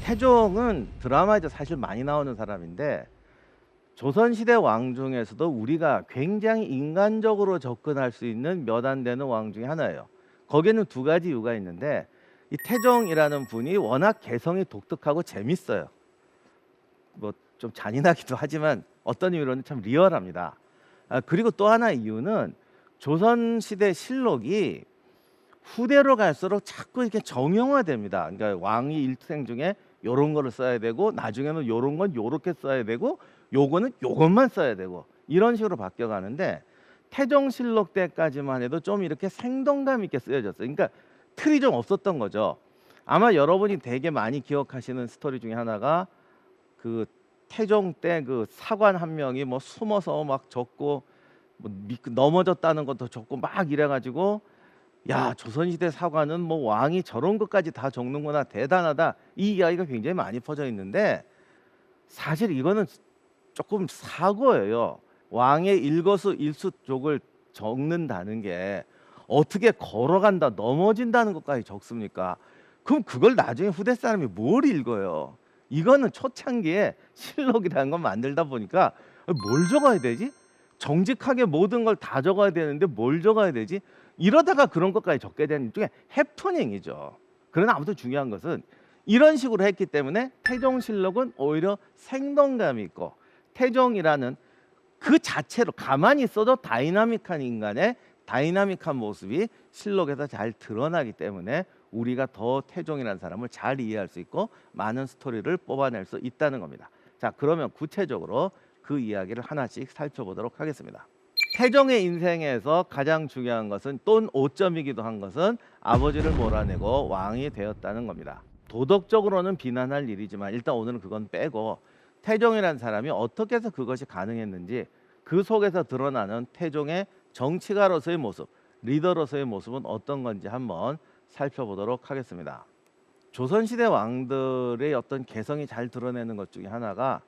태종은 드라마에도 사실 많이 나오는 사람인데 조선시대 왕 중에서도 우리가 굉장히 인간적으로 접근할 수 있는 몇 안 되는 왕 중에 하나예요. 거기에는 두 가지 이유가 있는데 이 태종이라는 분이 워낙 개성이 독특하고 재밌어요. 뭐 좀 잔인하기도 하지만 어떤 이유로는 참 리얼합니다. 그리고 또 하나 이유는 조선시대 실록이 후대로 갈수록 자꾸 이렇게 정형화됩니다. 그러니까 왕이 일생 중에 요런 거를 써야 되고 나중에는 요런 건 요렇게 써야 되고 요거는 요것만 써야 되고 이런 식으로 바뀌어 가는데 태종실록 때까지만 해도 좀 이렇게 생동감 있게 쓰여졌어요. 그러니까 틀이 좀 없었던 거죠. 아마 여러분이 되게 많이 기억하시는 스토리 중에 하나가 그 태종 때 그 사관 한 명이 뭐 숨어서 막 적고 뭐 넘어졌다는 것도 적고 막 이래 가지고 야, 조선시대 사관은 뭐 왕이 저런 것까지 다 적는구나, 대단하다. 이 이야기가 굉장히 많이 퍼져 있는데 사실 이거는 조금 사고예요. 왕의 일거수일투족을 적는다는 게 어떻게 걸어간다, 넘어진다는 것까지 적습니까? 그럼 그걸 나중에 후대 사람이 뭘 읽어요? 이거는 초창기에 실록이라는 걸 만들다 보니까 뭘 적어야 되지? 정직하게 모든 걸 다 적어야 되는데 뭘 적어야 되지? 이러다가 그런 것까지 적게 되는 일종의 해프닝이죠. 그러나 아무튼 중요한 것은 이런 식으로 했기 때문에 태종실록은 오히려 생동감이 있고 태종이라는 그 자체로 가만히 있어도 다이나믹한 인간의 다이나믹한 모습이 실록에서 잘 드러나기 때문에 우리가 더 태종이라는 사람을 잘 이해할 수 있고 많은 스토리를 뽑아낼 수 있다는 겁니다. 자, 그러면 구체적으로 그 이야기를 하나씩 살펴보도록 하겠습니다. 태종의 인생에서 가장 중요한 것은 또 오점이기도 한 것은 아버지를 몰아내고 왕이 되었다는 겁니다. 도덕적으로는 비난할 일이지만 일단 오늘은 그건 빼고 태종이라는 사람이 어떻게 해서 그것이 가능했는지 그 속에서 드러나는 태종의 정치가로서의 모습, 리더로서의 모습은 어떤 건지 한번 살펴보도록 하겠습니다. 조선시대 왕들의 어떤 개성이 잘 드러내는 것 중에 하나가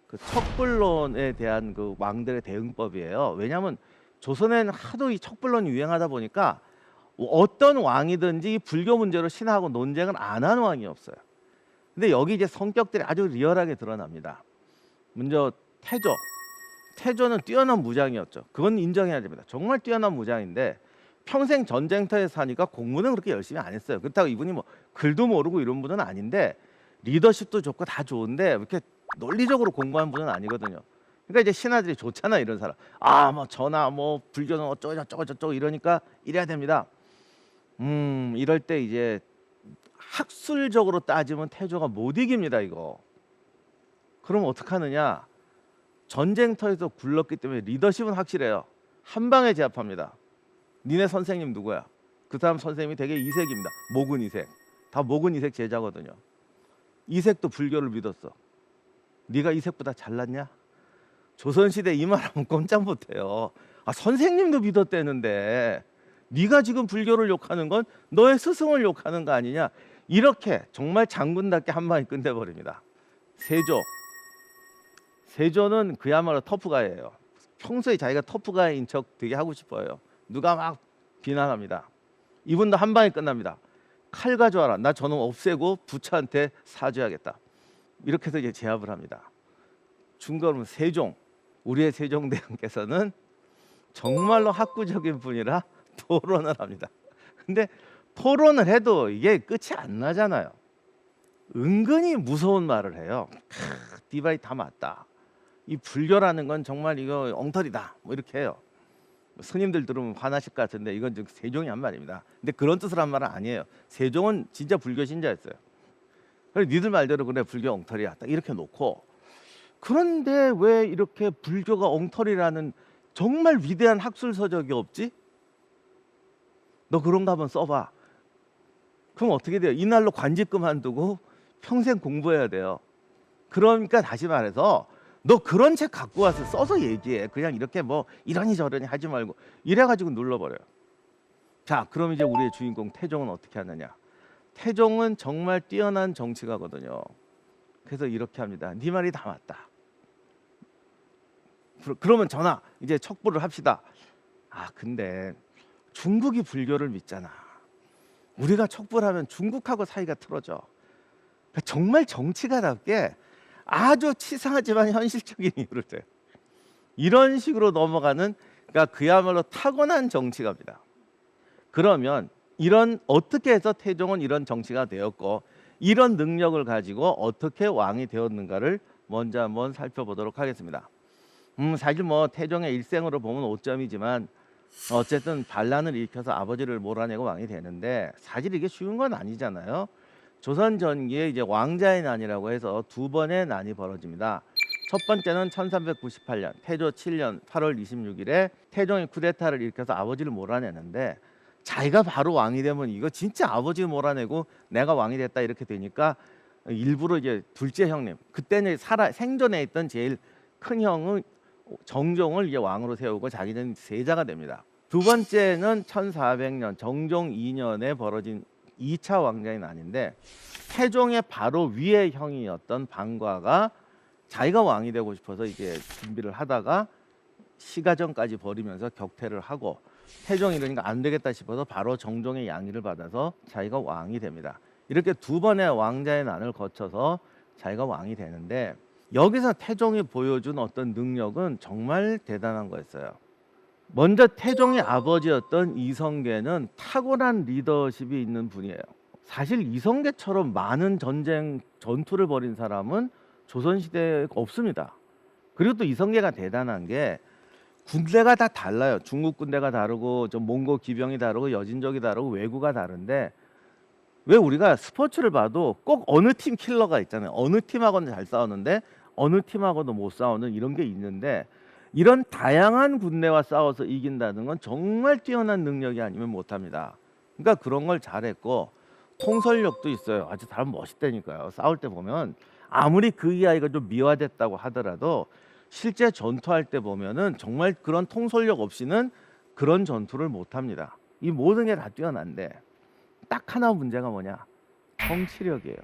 그 척불론에 대한 그 왕들의 대응법이에요. 왜냐하면 조선에는 하도 이 척불론이 유행하다 보니까 어떤 왕이든지 불교 문제로 신하고 논쟁을 안 하는 왕이 없어요. 근데 여기 이제 성격들이 아주 리얼하게 드러납니다. 먼저 태조. 태조는 뛰어난 무장이었죠. 그건 인정해야 됩니다. 정말 뛰어난 무장인데 평생 전쟁터에 사니까 공부는 그렇게 열심히 안 했어요. 그렇다고 이분이 뭐 글도 모르고 이런 분은 아닌데 리더십도 좋고 다 좋은데 이렇게 논리적으로 공부한 분은 아니거든요. 그러니까 이제 신하들이 좋잖아 이런 사람. 아, 뭐 전하 뭐 불교는 어쩌고 저쩌고 저쩌고 이러니까 이래야 됩니다. 이럴 때 이제 학술적으로 따지면 태조가 못 이깁니다 이거. 그럼 어떡하느냐? 전쟁터에서 굴렀기 때문에 리더십은 확실해요. 한 방에 제압합니다. 니네 선생님 누구야? 그 사람 선생님이 되게 이색입니다. 목은 이색. 다 목은 이색 제자거든요. 이색도 불교를 믿었어. 네가 이색보다 잘났냐? 조선시대 이 말하면 꼼짝 못해요. 아, 선생님도 믿었대는데 네가 지금 불교를 욕하는 건 너의 스승을 욕하는 거 아니냐? 이렇게 정말 장군답게 한 방에 끝내버립니다. 세조. 세조는 그야말로 터프가이예요. 평소에 자기가 터프가이인 척 되게 하고 싶어요. 누가 막 비난합니다. 이분도 한 방에 끝납니다. 칼 가져와라. 나 저놈 없애고 부처한테 사죄하겠다. 이렇게 해서 이제 제압을 합니다. 중거는 세종, 우리의 세종대왕께서는 정말로 학구적인 분이라 토론을 합니다. 근데 토론을 해도 이게 끝이 안 나잖아요. 은근히 무서운 말을 해요. 네 말이 다 맞다. 이 불교라는 건 정말 이거 엉터리다. 뭐 이렇게 해요. 스님들 들으면 화나실 것 같은데 이건 지금 세종이 한 말입니다. 근데 그런 뜻을 한 말은 아니에요. 세종은 진짜 불교 신자였어요. 그래 니들 말대로 그래 불교 엉터리야. 딱 이렇게 놓고 그런데 왜 이렇게 불교가 엉터리라는 정말 위대한 학술 서적이 없지? 너 그런 거 한번 써봐. 그럼 어떻게 돼요? 이날로 관직 그만두고 평생 공부해야 돼요. 그러니까 다시 말해서 너 그런 책 갖고 와서 써서 얘기해. 그냥 이렇게 뭐 이러니 저러니 하지 말고 이래가지고 눌러버려요. 자, 그럼 이제 우리의 주인공 태종은 어떻게 하느냐? 태종은 정말 뛰어난 정치가거든요. 그래서 이렇게 합니다. 네 말이 다 맞다. 그러면 전하 이제 척부를 합시다. 아, 근데 중국이 불교를 믿잖아. 우리가 척부를 하면 중국하고 사이가 틀어져. 정말 정치가답게 아주 치사하지만 현실적인 이유를 써요. 이런 식으로 넘어가는, 그러니까 그야말로 타고난 정치가입니다. 그러면 이런, 어떻게 해서 태종은 이런 정치가 되었고 이런 능력을 가지고 어떻게 왕이 되었는가를 먼저 한번 살펴보도록 하겠습니다. 사실 뭐 태종의 일생으로 보면 오점이지만 어쨌든 반란을 일으켜서 아버지를 몰아내고 왕이 되는데, 사실 이게 쉬운 건 아니잖아요. 조선 전기에 이제 왕자의 난이라고 해서 두 번의 난이 벌어집니다. 첫 번째는 1398년 태조 7년 8월 26일에 태종이 쿠데타를 일으켜서 아버지를 몰아내는데, 자기가 바로 왕이 되면 이거 진짜 아버지 몰아내고 내가 왕이 됐다 이렇게 되니까 일부러 이제 둘째 형님, 그때는 생존해 있던 제일 큰 형은 정종을 이제 왕으로 세우고 자기는 세자가 됩니다. 두 번째는 1400년 정종 2년에 벌어진 2차 왕자의 난인데, 태종의 바로 위의 형이었던 방과가 자기가 왕이 되고 싶어서 이제 준비를 하다가 시가전까지 벌이면서 격퇴를 하고, 태종이 이러니까 안 되겠다 싶어서 바로 정종의 양의를 받아서 자기가 왕이 됩니다. 이렇게 두 번의 왕자의 난을 거쳐서 자기가 왕이 되는데, 여기서 태종이 보여준 어떤 능력은 정말 대단한 거였어요. 먼저 태종의 아버지였던 이성계는 탁월한 리더십이 있는 분이에요. 사실 이성계처럼 많은 전투를 벌인 사람은 조선시대에 없습니다. 그리고 또 이성계가 대단한 게 군대가 다 달라요. 중국 군대가 다르고 좀 몽고 기병이 다르고 여진족이 다르고 왜구가 다른데, 왜 우리가 스포츠를 봐도 꼭 어느 팀 킬러가 있잖아요. 어느 팀하고는 잘 싸우는데 어느 팀하고도 못 싸우는 이런 게 있는데, 이런 다양한 군대와 싸워서 이긴다는 건 정말 뛰어난 능력이 아니면 못합니다. 그러니까 그런 걸 잘했고 통솔력도 있어요. 아주 사람 멋있다니까요. 싸울 때 보면 아무리 그 이야기가 좀 미화됐다고 하더라도 실제 전투할 때 보면은 정말 그런 통솔력 없이는 그런 전투를 못합니다. 이 모든 게 다 뛰어난데 딱 하나 문제가 뭐냐? 정치력이에요.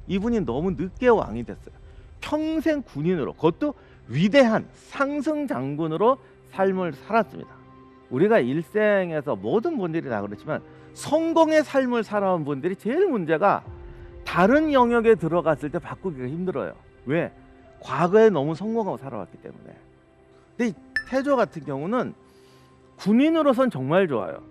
이분이 너무 늦게 왕이 됐어요. 평생 군인으로, 그것도 위대한 상승 장군으로 삶을 살았습니다. 우리가 일생에서 모든 분들이 다 그렇지만 성공의 삶을 살아온 분들이 제일 문제가 다른 영역에 들어갔을 때 바꾸기가 힘들어요. 왜? 과거에 너무 성공하고 살아왔기 때문에. 근데 태조 같은 경우는 군인으로선 정말 좋아요.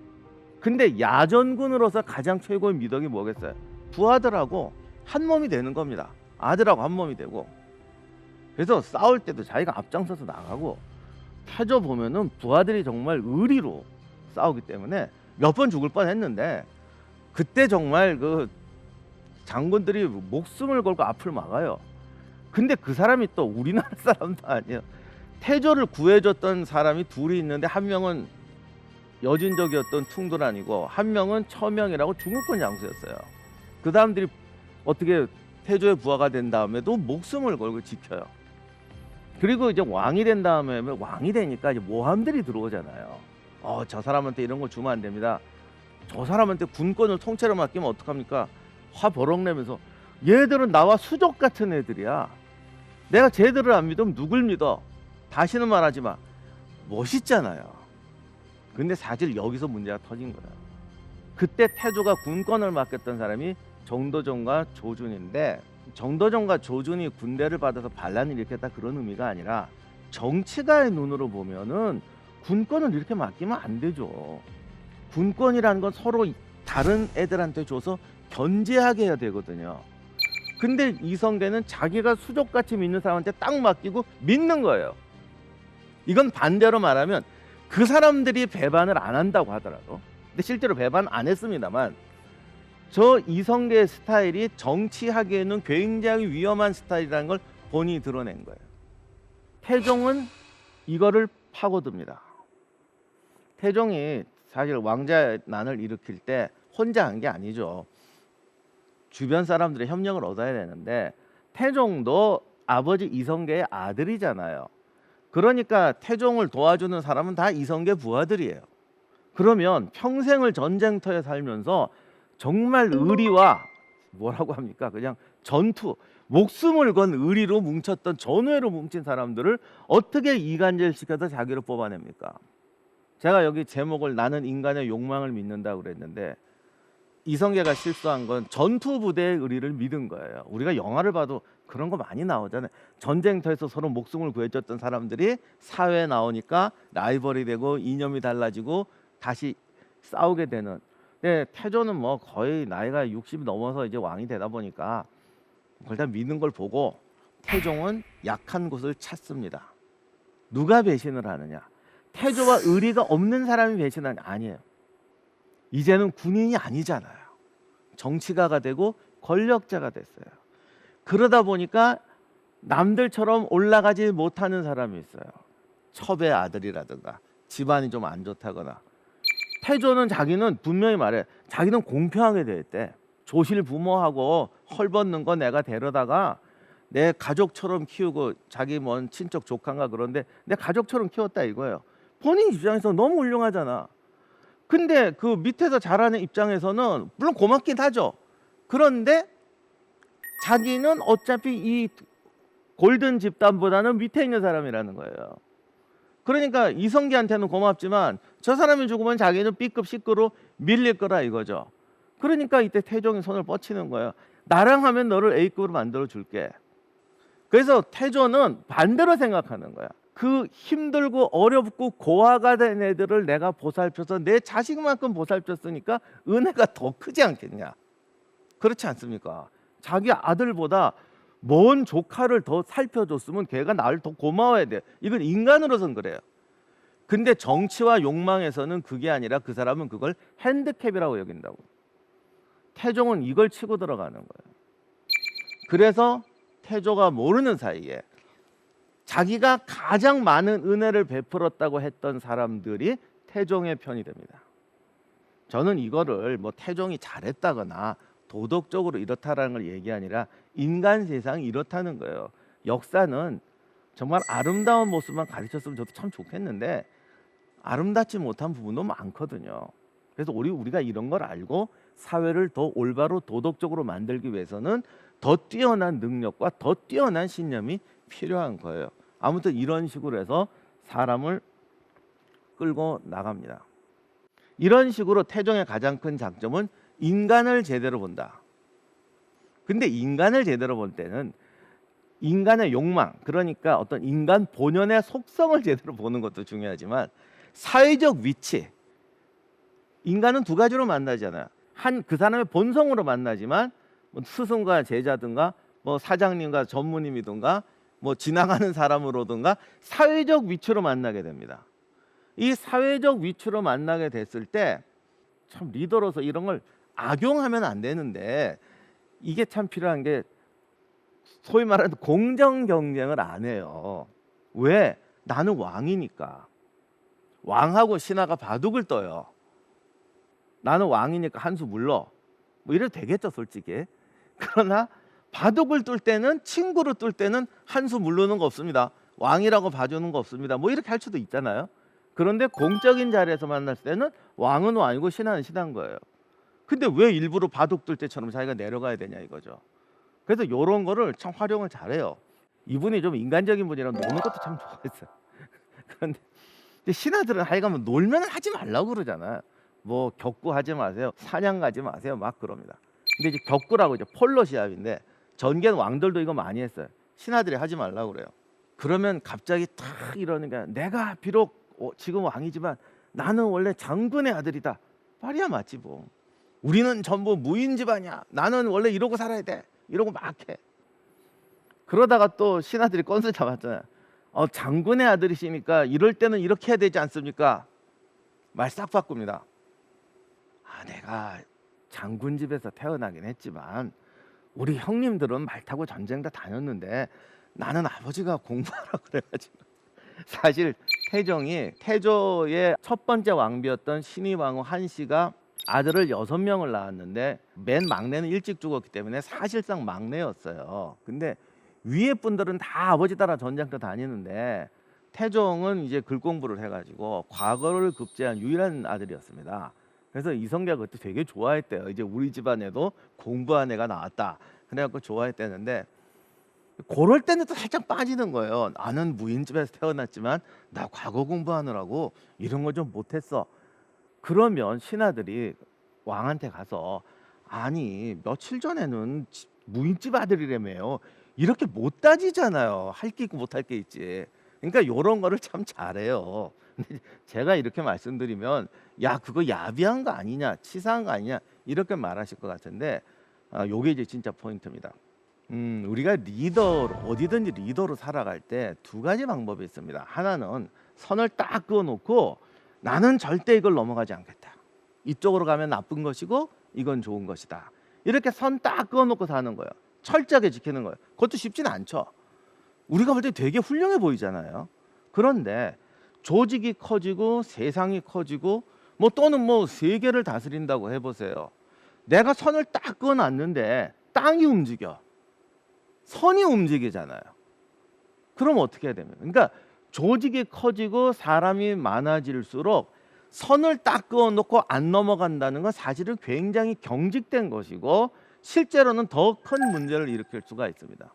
근데 야전군으로서 가장 최고의 미덕이 뭐겠어요? 부하들하고 한 몸이 되는 겁니다. 아들하고 한 몸이 되고. 그래서 싸울 때도 자기가 앞장서서 나가고, 태조 보면은 부하들이 정말 의리로 싸우기 때문에 몇 번 죽을 뻔했는데, 그때 정말 그 장군들이 목숨을 걸고 앞을 막아요. 근데 그 사람이 또 우리나라 사람도 아니에요. 태조를 구해줬던 사람이 둘이 있는데, 한 명은 여진족이었던 퉁두란이고 한 명은 처명이라고 중국군 장수였어요. 그 사람들이 어떻게 태조의 부하가 된 다음에도 목숨을 걸고 지켜요. 그리고 이제 왕이 된 다음에, 왕이 되니까 이제 모함들이 들어오잖아요. 저 사람한테 이런 거 주면 안 됩니다. 저 사람한테 군권을 통째로 맡기면 어떡합니까? 화 버럭 내면서, 얘들은 나와 수족 같은 애들이야. 내가 쟤들을 안 믿으면 누굴 믿어? 다시는 말하지 마. 멋있잖아요. 근데 사실 여기서 문제가 터진 거예요. 그때 태조가 군권을 맡겼던 사람이 정도전과 조준인데, 정도전과 조준이 군대를 받아서 반란을 일으켰다 그런 의미가 아니라, 정치가의 눈으로 보면은 군권을 이렇게 맡기면 안 되죠. 군권이라는 건 서로 다른 애들한테 줘서 견제하게 해야 되거든요. 근데 이성계는 자기가 수족같이 믿는 사람한테 딱 맡기고 믿는 거예요. 이건 반대로 말하면 그 사람들이 배반을 안 한다고 하더라도, 근데 실제로 배반 안 했습니다만, 저 이성계의 스타일이 정치하기에는 굉장히 위험한 스타일이라는 걸 본인이 드러낸 거예요. 태종은 이거를 파고듭니다. 태종이 사실 왕자난을 일으킬 때 혼자 한 게 아니죠. 주변 사람들의 협력을 얻어야 되는데, 태종도 아버지 이성계의 아들이잖아요. 그러니까 태종을 도와주는 사람은 다 이성계 부하들이에요. 그러면 평생을 전쟁터에 살면서 정말 의리와, 뭐라고 합니까? 그냥 전투, 목숨을 건 의리로 뭉쳤던, 전우회로 뭉친 사람들을 어떻게 이간질시켜서 자기를 뽑아냅니까? 제가 여기 제목을 나는 인간의 욕망을 믿는다고 그랬는데, 이성계가 실수한 건 전투 부대의 의리를 믿은 거예요. 우리가 영화를 봐도 그런 거 많이 나오잖아요. 전쟁터에서 서로 목숨을 구해줬던 사람들이 사회에 나오니까 라이벌이 되고 이념이 달라지고 다시 싸우게 되는. 근데 태조는 뭐 거의 나이가 60이 넘어서 이제 왕이 되다 보니까 그걸 다 믿는 걸 보고 태종은 약한 곳을 찾습니다. 누가 배신을 하느냐? 태조와 의리가 없는 사람이 배신하냐? 아니에요. 이제는 군인이 아니잖아요. 정치가가 되고 권력자가 됐어요. 그러다 보니까 남들처럼 올라가지 못하는 사람이 있어요. 첩의 아들이라든가 집안이 좀 안 좋다거나. 태조는 자기는 분명히 말해. 자기는 공평하게 됐대. 조실 부모하고 헐벗는 거 내가 데려다가 내 가족처럼 키우고, 자기 먼 친척 조카인가 그런데 내 가족처럼 키웠다 이거예요. 본인 입장에서 너무 훌륭하잖아. 근데 그 밑에서 자라는 입장에서는 물론 고맙긴 하죠. 그런데 자기는 어차피 이 골든 집단보다는 밑에 있는 사람이라는 거예요. 그러니까 이성계한테는 고맙지만 저 사람이 죽으면 자기는 B급 C급으로 밀릴 거라 이거죠. 그러니까 이때 태종이 손을 뻗치는 거예요. 나랑 하면 너를 A급으로 만들어 줄게. 그래서 태조는 반대로 생각하는 거야. 그 힘들고 어렵고 고아가 된 애들을 내가 보살펴서 내 자식만큼 보살폈으니까 은혜가 더 크지 않겠냐. 그렇지 않습니까? 자기 아들보다 먼 조카를 더 살펴줬으면 걔가 나를 더 고마워해야 돼. 이건 인간으로선 그래요. 근데 정치와 욕망에서는 그게 아니라 그 사람은 그걸 핸디캡이라고 여긴다고. 태종은 이걸 치고 들어가는 거예요. 그래서 태조가 모르는 사이에 자기가 가장 많은 은혜를 베풀었다고 했던 사람들이 태종의 편이 됩니다. 저는 이거를 뭐 태종이 잘했다거나 도덕적으로 이렇다라는 걸 얘기 아니라 인간 세상이 이렇다는 거예요. 역사는 정말 아름다운 모습만 가르쳤으면 저도 참 좋겠는데 아름답지 못한 부분도 많거든요. 그래서 우리가 이런 걸 알고 사회를 더 올바로 도덕적으로 만들기 위해서는 더 뛰어난 능력과 더 뛰어난 신념이 필요한 거예요. 아무튼 이런 식으로 해서 사람을 끌고 나갑니다. 이런 식으로 태종의 가장 큰 장점은 인간을 제대로 본다. 근데 인간을 제대로 볼 때는 인간의 욕망, 그러니까 어떤 인간 본연의 속성을 제대로 보는 것도 중요하지만 사회적 위치, 인간은 두 가지로 만나잖아요. 그 사람의 본성으로 만나지만 뭐 스승과 제자든가 뭐 사장님과 전무님이든가 뭐 지나가는 사람으로든가 사회적 위치로 만나게 됩니다. 이 사회적 위치로 만나게 됐을 때 참 리더로서 이런 걸 악용하면 안 되는데 이게 참 필요한 게 소위 말하는 공정 경쟁을 안 해요. 왜? 나는 왕이니까. 왕하고 신하가 바둑을 떠요. 나는 왕이니까 한 수 물러. 뭐 이래도 되겠죠, 솔직히. 그러나 바둑을 뜰 때는, 친구로 뜰 때는 한 수 물르는 거 없습니다. 왕이라고 봐주는 거 없습니다. 뭐 이렇게 할 수도 있잖아요. 그런데 공적인 자리에서 만났을 때는 왕은 왕이고 신하는 신한 거예요. 근데 왜 일부러 바둑 뜰 때처럼 자기가 내려가야 되냐 이거죠. 그래서 이런 거를 참 활용을 잘해요. 이분이 좀 인간적인 분이라 노는 것도 참 좋아했어요. 그런데 신하들은 하여간 놀면 하지 말라고 그러잖아요. 뭐 격구 하지 마세요, 사냥 가지 마세요, 막 그럽니다. 근데 이제 격구라고 이제 폴로 시합인데 전개는 왕들도 이거 많이 했어요. 신하들이 하지 말라고 그래요. 그러면 갑자기 탁 이러는 게 내가 비록 지금 왕이지만 나는 원래 장군의 아들이다. 말이야 맞지 뭐. 우리는 전부 무인 집안이야. 나는 원래 이러고 살아야 돼. 이러고 막 해. 그러다가 또 신하들이 건슬 잡았잖아요. 장군의 아들이시니까 이럴 때는 이렇게 해야 되지 않습니까? 말 싹 바꿉니다. 내가 장군 집에서 태어나긴 했지만 우리 형님들은 말 타고 전쟁 다 다녔는데 나는 아버지가 공부하라 그래가지고 사실 태조의 첫 번째 왕비였던 신의왕후 한씨가 아들을 6명을 낳았는데 맨 막내는 일찍 죽었기 때문에 사실상 막내였어요. 근데 위에 분들은 다 아버지 따라 전쟁터 다니는데 태종은 이제 글 공부를 해가지고 과거를 급제한 유일한 아들이었습니다. 그래서 이성계가 그때 되게 좋아했대요. 이제 우리 집안에도 공부한 애가 나왔다. 그래갖고 좋아했대는데 그럴 때는 또 살짝 빠지는 거예요. 나는 무인집에서 태어났지만 나 과거 공부하느라고 이런 거 좀 못했어. 그러면 신하들이 왕한테 가서 아니 며칠 전에는 무인집 아들이라며요. 이렇게 못 따지잖아요. 할 게 있고 못할 게 있지. 그러니까 요런 거를 참 잘해요. 근데 제가 이렇게 말씀드리면 야 그거 야비한 거 아니냐 치사한 거 아니냐 이렇게 말하실 것 같은데 요게 이제 진짜 포인트입니다. 우리가 리더 어디든지 리더로 살아갈 때 두 가지 방법이 있습니다. 하나는 선을 딱 그어놓고 나는 절대 이걸 넘어가지 않겠다. 이쪽으로 가면 나쁜 것이고 이건 좋은 것이다. 이렇게 선 딱 그어놓고 사는 거예요. 철저하게 지키는 거예요. 그것도 쉽진 않죠. 우리가 볼 때 되게 훌륭해 보이잖아요. 그런데 조직이 커지고 세상이 커지고 뭐 또는 뭐 세계를 다스린다고 해보세요. 내가 선을 딱 그어놨는데 땅이 움직여. 선이 움직이잖아요. 그럼 어떻게 해야 됩니까? 그러니까 조직이 커지고 사람이 많아질수록 선을 딱 그어놓고 안 넘어간다는 건 사실은 굉장히 경직된 것이고 실제로는 더 큰 문제를 일으킬 수가 있습니다.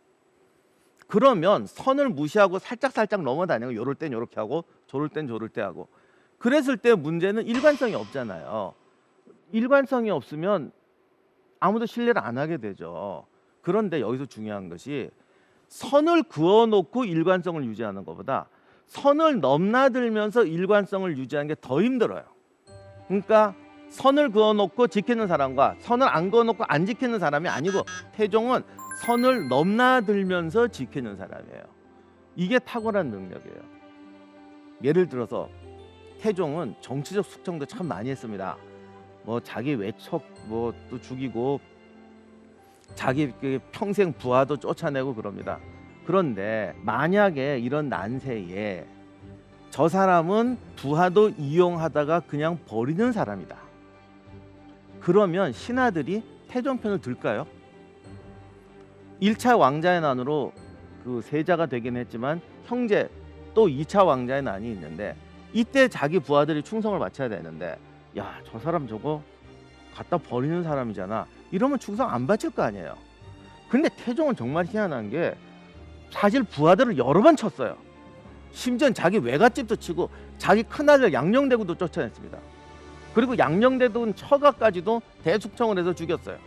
그러면 선을 무시하고 살짝 넘어다니고 요럴 땐 요렇게 하고 저럴 땐 저럴 때 하고 그랬을 때 문제는 일관성이 없잖아요. 일관성이 없으면 아무도 신뢰를 안 하게 되죠. 그런데 여기서 중요한 것이 선을 그어놓고 일관성을 유지하는 것보다 선을 넘나들면서 일관성을 유지하는 게 더 힘들어요. 그러니까 선을 그어놓고 지키는 사람과 선을 안 그어놓고 안 지키는 사람이 아니고 태종은 선을 넘나들면서 지키는 사람이에요. 이게 탁월한 능력이에요. 예를 들어서 태종은 정치적 숙청도 참 많이 했습니다. 뭐 자기 외척 뭐 또 죽이고 자기 평생 부하도 쫓아내고 그럽니다. 그런데 만약에 이런 난세에 저 사람은 부하도 이용하다가 그냥 버리는 사람이다. 그러면 신하들이 태종 편을 들까요? 1차 왕자의 난으로 그 세자가 되긴 했지만 형제 또 2차 왕자의 난이 있는데 이때 자기 부하들이 충성을 바쳐야 되는데 야, 저 사람 저거 갖다 버리는 사람이잖아. 이러면 충성 안 바칠 거 아니에요. 근데 태종은 정말 희한한 게 사실 부하들을 여러 번 쳤어요. 심지어 자기 외갓집도 치고 자기 큰아들 양녕대군도 쫓아냈습니다. 그리고 양녕대군 처가까지도 대숙청을 해서 죽였어요.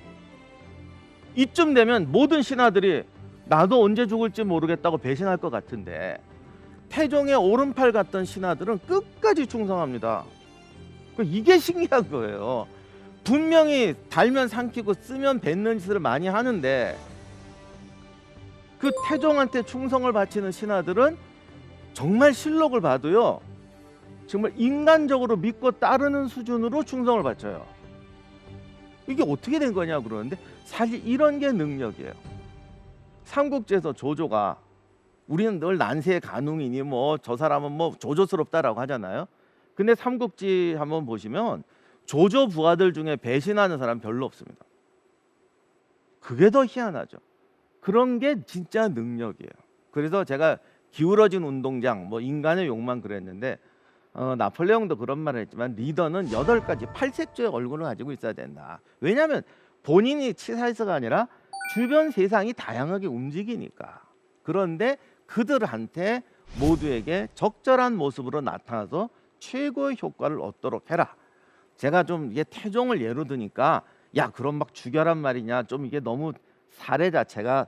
이쯤 되면 모든 신하들이 나도 언제 죽을지 모르겠다고 배신할 것 같은데 태종의 오른팔 같던 신하들은 끝까지 충성합니다. 이게 신기한 거예요. 분명히 달면 삼키고 쓰면 뱉는 짓을 많이 하는데 그 태종한테 충성을 바치는 신하들은 정말 실록을 봐도요 정말 인간적으로 믿고 따르는 수준으로 충성을 바쳐요. 이게 어떻게 된 거냐 그러는데 사실 이런 게 능력이에요. 삼국지에서 조조가 우리는 늘 난세의 간웅이니 뭐 저 사람은 뭐 조조스럽다라고 하잖아요. 근데 삼국지 한번 보시면 조조 부하들 중에 배신하는 사람 별로 없습니다. 그게 더 희한하죠. 그런 게 진짜 능력이에요. 그래서 제가 기울어진 운동장 뭐 인간의 욕망 그랬는데 나폴레옹도 그런 말을 했지만 리더는 8가지 8색조의 얼굴을 가지고 있어야 된다. 왜냐하면 본인이 치사해서가 아니라 주변 세상이 다양하게 움직이니까. 그런데 그들한테 모두에게 적절한 모습으로 나타나서 최고의 효과를 얻도록 해라. 제가 좀 이게 태종을 예로 드니까 야 그럼 막 죽여란 말이냐 좀 이게 너무 사례 자체가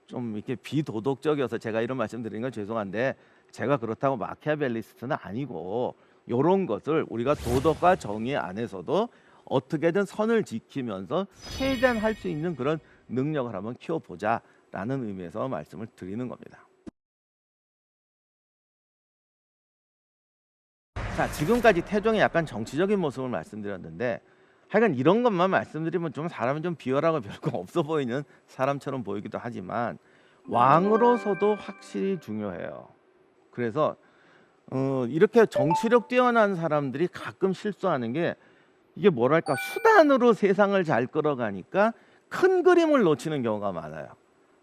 좀 이렇게 비도덕적이어서 제가 이런 말씀 드리는 건 죄송한데 제가 그렇다고 마키아벨리스트는 아니고 이런 것을 우리가 도덕과 정의 안에서도 어떻게든 선을 지키면서 최대한 할 수 있는 그런 능력을 한번 키워보자라는 의미에서 말씀을 드리는 겁니다. 자, 지금까지 태종의 약간 정치적인 모습을 말씀드렸는데 하여간 이런 것만 말씀드리면 좀 사람은 좀 비열하고 별거 없어 보이는 사람처럼 보이기도 하지만 왕으로서도 확실히 중요해요. 그래서 이렇게 정치력 뛰어난 사람들이 가끔 실수하는 게 이게 뭐랄까 수단으로 세상을 잘 끌어가니까 큰 그림을 놓치는 경우가 많아요.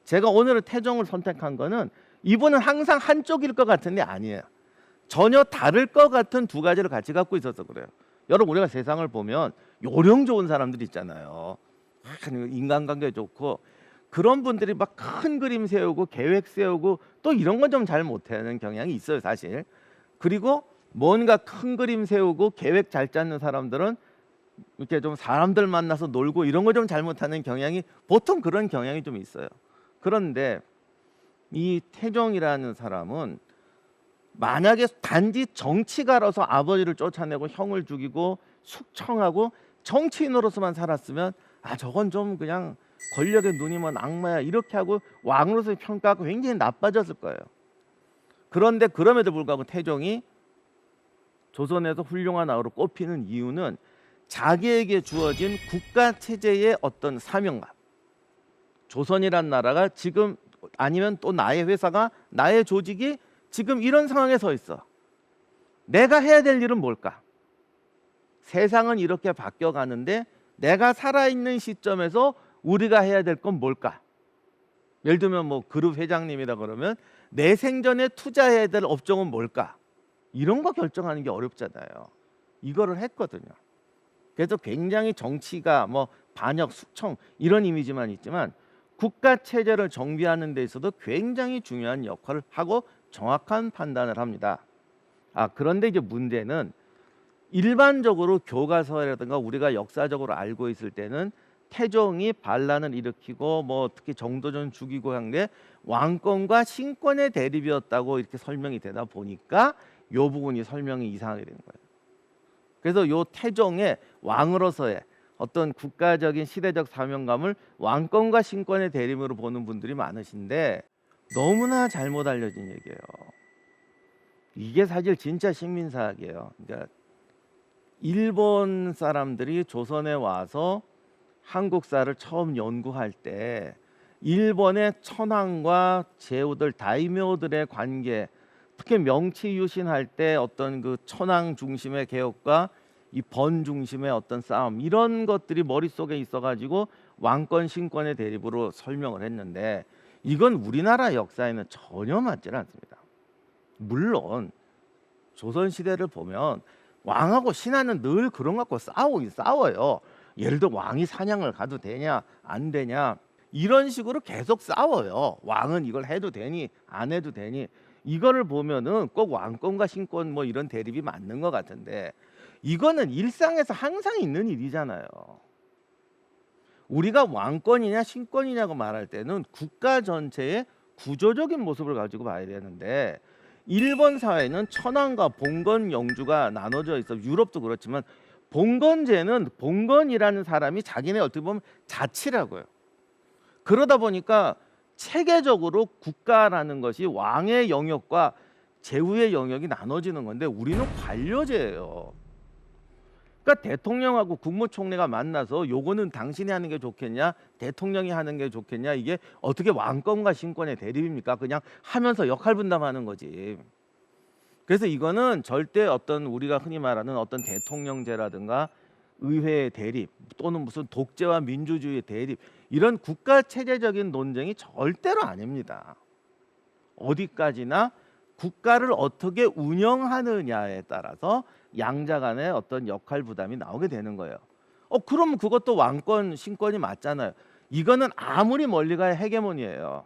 제가 오늘 태종을 선택한 거는 이분은 항상 한쪽일 것 같은데 아니에요. 전혀 다를 것 같은 두 가지를 같이 갖고 있어서 그래요. 여러분 우리가 세상을 보면 요령 좋은 사람들 있잖아요. 인간관계 좋고 그런 분들이 막 큰 그림 세우고 계획 세우고 또 이런 건 좀 잘 못하는 경향이 있어요 사실. 그리고 뭔가 큰 그림 세우고 계획 잘 짜는 사람들은 이렇게 좀 사람들 만나서 놀고 이런 거 좀 잘못하는 경향이 보통 그런 경향이 좀 있어요. 그런데 이 태종이라는 사람은 만약에 단지 정치가로서 아버지를 쫓아내고 형을 죽이고 숙청하고 정치인으로서만 살았으면 저건 좀 그냥 권력에 눈이 먼 악마야 이렇게 하고 왕으로서의 평가가 굉장히 나빠졌을 거예요. 그런데 그럼에도 불구하고 태종이 조선에서 훌륭한 아우로 꼽히는 이유는 자기에게 주어진 국가 체제의 어떤 사명감. 조선이란 나라가 지금 아니면 또 나의 회사가 나의 조직이 지금 이런 상황에 서 있어. 내가 해야 될 일은 뭘까? 세상은 이렇게 바뀌어 가는데 내가 살아있는 시점에서 우리가 해야 될 건 뭘까? 예를 들면 뭐 그룹 회장님이다 그러면 내 생전에 투자해야 될 업종은 뭘까? 이런 거 결정하는 게 어렵잖아요. 이거를 했거든요. 그래서 굉장히 정치가 뭐 반역, 숙청 이런 이미지만 있지만 국가 체제를 정비하는 데 있어도 굉장히 중요한 역할을 하고 정확한 판단을 합니다. 그런데 이제 문제는 일반적으로 교과서라든가 우리가 역사적으로 알고 있을 때는 태종이 반란을 일으키고 뭐 특히 정도전 죽이고 한 게 왕권과 신권의 대립이었다고 이렇게 설명이 되다 보니까 이 부분이 설명이 이상하게 된 거예요. 그래서 요 태종의 왕으로서의 어떤 국가적인 시대적 사명감을 왕권과 신권의 대립으로 보는 분들이 많으신데 너무나 잘못 알려진 얘기예요. 이게 사실 진짜 식민사학이에요. 그러니까 일본 사람들이 조선에 와서 한국사를 처음 연구할 때 일본의 천황과 제후들, 다이묘들의 관계, 특히 명치유신할 때 어떤 그 천황 중심의 개혁과 이 번 중심의 어떤 싸움 이런 것들이 머릿속에 있어가지고 왕권 신권의 대립으로 설명을 했는데 이건 우리나라 역사에는 전혀 맞지 않습니다. 물론 조선시대를 보면 왕하고 신하는 늘 그런 거 갖고 싸우긴 싸워요. 예를 들어 왕이 사냥을 가도 되냐 안 되냐 이런 식으로 계속 싸워요. 왕은 이걸 해도 되니 안 해도 되니 이거를 보면은 꼭 왕권과 신권 뭐 이런 대립이 맞는 것 같은데 이거는 일상에서 항상 있는 일이잖아요. 우리가 왕권이냐 신권이냐고 말할 때는 국가 전체의 구조적인 모습을 가지고 봐야 되는데 일본 사회는 천황과 봉건 영주가 나눠져 있어. 유럽도 그렇지만 봉건제는 봉건이라는 사람이 자기네 어떻게 보면 자치라고요. 그러다 보니까 체계적으로 국가라는 것이 왕의 영역과 제후의 영역이 나눠지는 건데 우리는 관료제예요. 그러니까 대통령하고 국무총리가 만나서 요거는 당신이 하는 게 좋겠냐 대통령이 하는 게 좋겠냐 이게 어떻게 왕권과 신권의 대립입니까? 그냥 하면서 역할 분담하는 거지. 그래서 이거는 절대 어떤 우리가 흔히 말하는 어떤 대통령제라든가 의회의 대립 또는 무슨 독재와 민주주의의 대립 이런 국가 체제적인 논쟁이 절대로 아닙니다. 어디까지나 국가를 어떻게 운영하느냐에 따라서 양자 간의 어떤 역할 부담이 나오게 되는 거예요. 그러면 그것도 왕권 신권이 맞잖아요. 이거는 아무리 멀리 가야 헤게모니예요.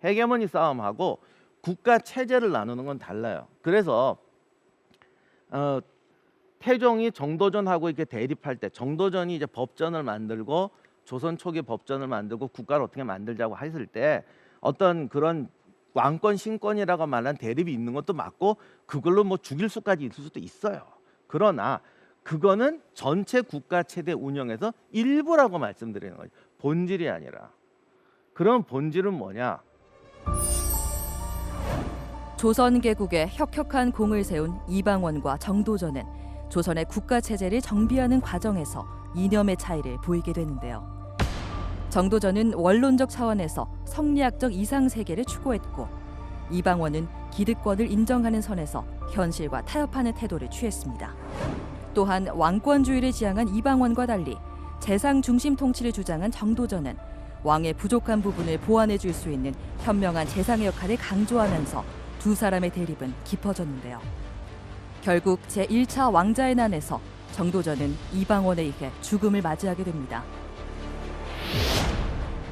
헤게모니 싸움하고 국가 체제를 나누는 건 달라요. 그래서 태종이 정도전하고 이렇게 대립할 때 정도전이 이제 법전을 만들고 조선 초기 법전을 만들고 국가를 어떻게 만들자고 했을 때 어떤 그런 왕권 신권이라고 말한 대립이 있는 것도 맞고 그걸로 뭐 죽일 수까지 있을 수도 있어요. 그러나 그거는 전체 국가 체제 운영에서 일부라고 말씀드리는 거죠. 본질이 아니라. 그럼 본질은 뭐냐? 조선 개국에 혁혁한 공을 세운 이방원과 정도전은 조선의 국가 체제를 정비하는 과정에서 이념의 차이를 보이게 되는데요. 정도전은 원론적 차원에서 성리학적 이상 세계를 추구했고 이방원은 기득권을 인정하는 선에서 현실과 타협하는 태도를 취했습니다. 또한 왕권주의를 지향한 이방원과 달리 재상 중심 통치를 주장한 정도전은 왕의 부족한 부분을 보완해 줄 수 있는 현명한 재상의 역할을 강조하면서 두 사람의 대립은 깊어졌는데요. 결국 제1차 왕자의 난에서 정도전은 이방원에 의해 죽음을 맞이하게 됩니다.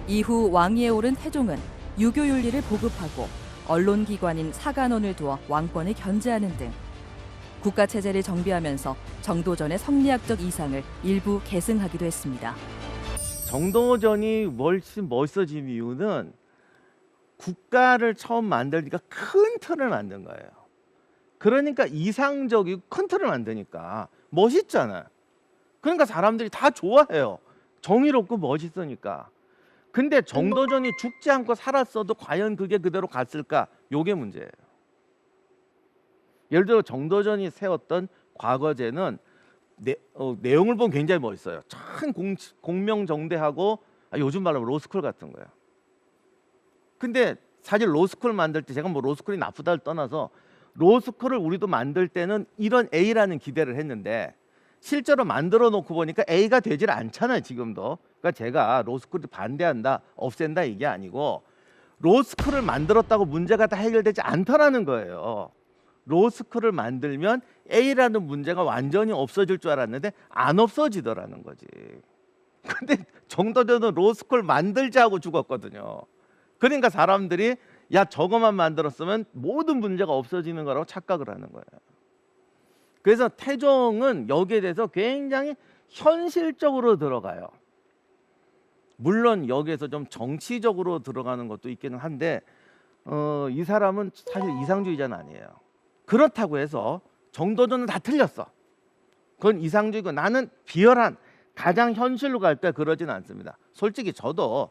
이후 왕위에 오른 태종은 유교 윤리를 보급하고 언론기관인 사간원을 두어 왕권을 견제하는 등 국가 체제를 정비하면서 정도전의 성리학적 이상을 일부 계승하기도 했습니다. 정도전이 훨씬 멋있어진 이유는 국가를 처음 만들니까 큰 틀을 만든 거예요. 그러니까 이상적이고 큰 틀을 만드니까 멋있잖아요. 그러니까 사람들이 다 좋아해요. 정의롭고 멋있으니까. 근데 정도전이 죽지 않고 살았어도 과연 그게 그대로 갔을까? 요게 문제예요. 예를 들어 정도전이 세웠던 과거제는 내용을 보면 굉장히 멋있어요. 참 공명정대하고 요즘 말로 로스쿨 같은 거예요. 근데 사실 로스쿨 만들 때 제가 뭐 로스쿨이 나쁘다를 떠나서 로스쿨을 우리도 만들 때는 이런 A라는 기대를 했는데 실제로 만들어 놓고 보니까 A가 되질 않잖아요. 지금도. 그러니까 제가 로스쿨을 반대한다, 없앤다 이게 아니고 로스쿨을 만들었다고 문제가 다 해결되지 않더라는 거예요. 로스쿨을 만들면 A라는 문제가 완전히 없어질 줄 알았는데 안 없어지더라는 거지. 근데 정도전은 로스쿨 만들자고 죽었거든요. 그러니까 사람들이 야 저거만 만들었으면 모든 문제가 없어지는 거라고 착각을 하는 거예요. 그래서 태종은 여기에 대해서 굉장히 현실적으로 들어가요. 물론 여기에서 좀 정치적으로 들어가는 것도 있기는 한데 이 사람은 사실 이상주의자는 아니에요. 그렇다고 해서 정도전은 다 틀렸어. 그건 이상주의고 나는 비열한 가장 현실로 갈 때 그러진 않습니다. 솔직히 저도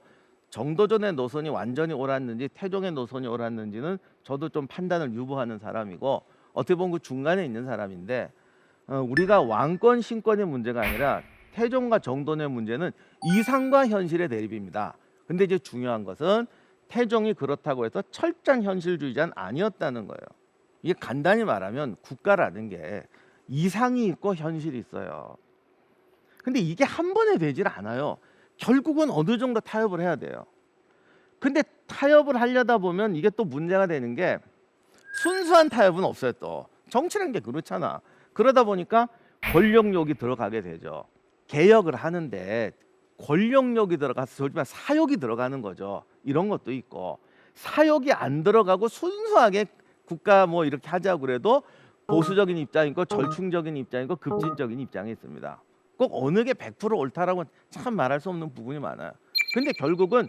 정도전의 노선이 완전히 옳았는지 태종의 노선이 옳았는지는 저도 좀 판단을 유보하는 사람이고 어떻게 보면 그 중간에 있는 사람인데 우리가 왕권 신권의 문제가 아니라 태종과 정도전의 문제는 이상과 현실의 대립입니다. 근데 이제 중요한 것은 태종이 그렇다고 해서 철저한 현실주의자는 아니었다는 거예요. 이게 간단히 말하면 국가라는 게 이상이 있고 현실이 있어요. 근데 이게 한 번에 되질 않아요. 결국은 어느 정도 타협을 해야 돼요. 근데 타협을 하려다 보면 이게 또 문제가 되는 게 순수한 타협은 없어요. 또 정치라는 게 그렇잖아. 그러다 보니까 권력욕이 들어가게 되죠. 개혁을 하는데 권력욕이 들어가서 솔직히 사욕이 들어가는 거죠. 이런 것도 있고 사욕이 안 들어가고 순수하게 국가 뭐 이렇게 하자고 그래도 보수적인 입장이 있고 절충적인 입장이 있고 급진적인 입장이 있습니다. 꼭 어느 게 100% 옳다라고 참 말할 수 없는 부분이 많아요. 근데 결국은